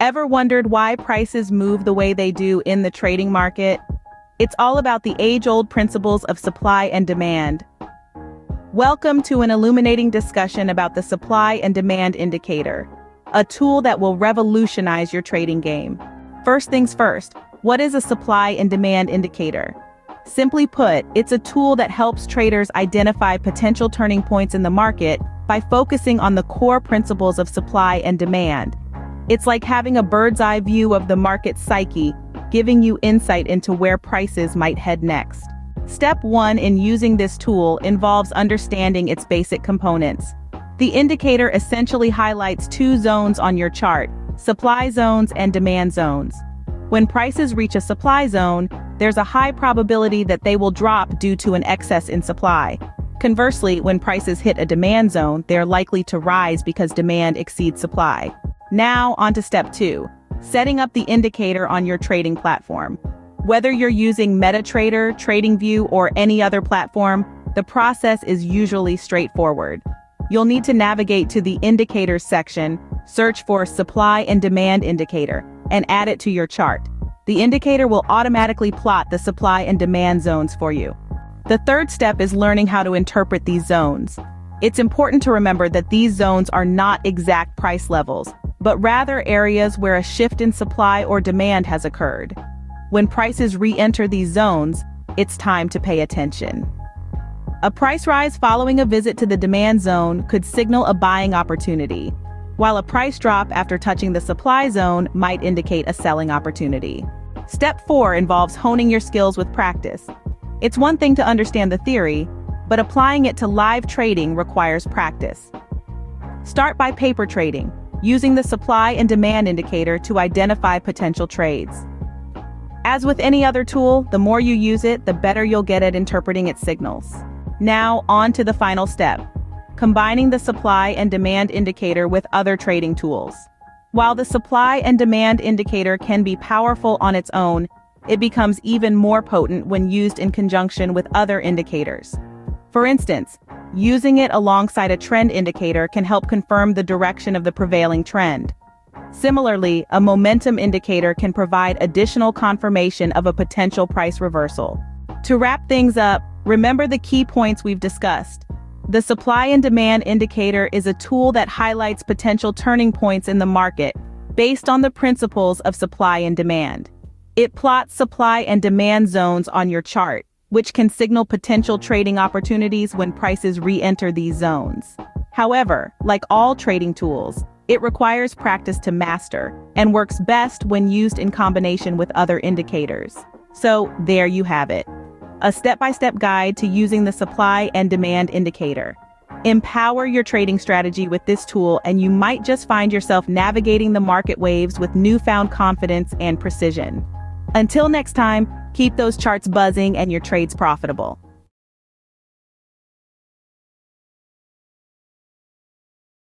Ever wondered why prices move the way they do in the trading market? It's all about the age-old principles of supply and demand. Welcome to an illuminating discussion about the supply and demand indicator, a tool that will revolutionize your trading game. First things first, what is a supply and demand indicator? Simply put, it's a tool that helps traders identify potential turning points in the market by focusing on the core principles of supply and demand. It's like having a bird's-eye view of the market's psyche, giving you insight into where prices might head next. Step 1 in using this tool involves understanding its basic components. The indicator essentially highlights two zones on your chart: supply zones and demand zones. When prices reach a supply zone, there's a high probability that they will drop due to an excess in supply. Conversely, when prices hit a demand zone, they're likely to rise because demand exceeds supply. Now, on to step 2, setting up the indicator on your trading platform. Whether you're using MetaTrader, TradingView, or any other platform, the process is usually straightforward. You'll need to navigate to the Indicators section, search for Supply and Demand Indicator, and add it to your chart. The indicator will automatically plot the supply and demand zones for you. The third step is learning how to interpret these zones. It's important to remember that these zones are not exact price levels, but rather areas where a shift in supply or demand has occurred. When prices re-enter these zones, it's time to pay attention. A price rise following a visit to the demand zone could signal a buying opportunity, while a price drop after touching the supply zone might indicate a selling opportunity. Step 4 involves honing your skills with practice. It's one thing to understand the theory, but applying it to live trading requires practice. Start by paper trading, using the supply and demand indicator to identify potential trades. As with any other tool, the more you use it, the better you'll get at interpreting its signals. Now, on to the final step: combining the supply and demand indicator with other trading tools. While the supply and demand indicator can be powerful on its own, it becomes even more potent when used in conjunction with other indicators. For instance, using it alongside a trend indicator can help confirm the direction of the prevailing trend. Similarly, a momentum indicator can provide additional confirmation of a potential price reversal. To wrap things up, remember the key points we've discussed. The supply and demand indicator is a tool that highlights potential turning points in the market based on the principles of supply and demand. It plots supply and demand zones on your chart, which can signal potential trading opportunities when prices re-enter these zones. However, like all trading tools, it requires practice to master and works best when used in combination with other indicators. So, there you have it. A step-by-step guide to using the supply and demand indicator. Empower your trading strategy with this tool and you might just find yourself navigating the market waves with newfound confidence and precision. Until next time, keep those charts buzzing and your trades profitable.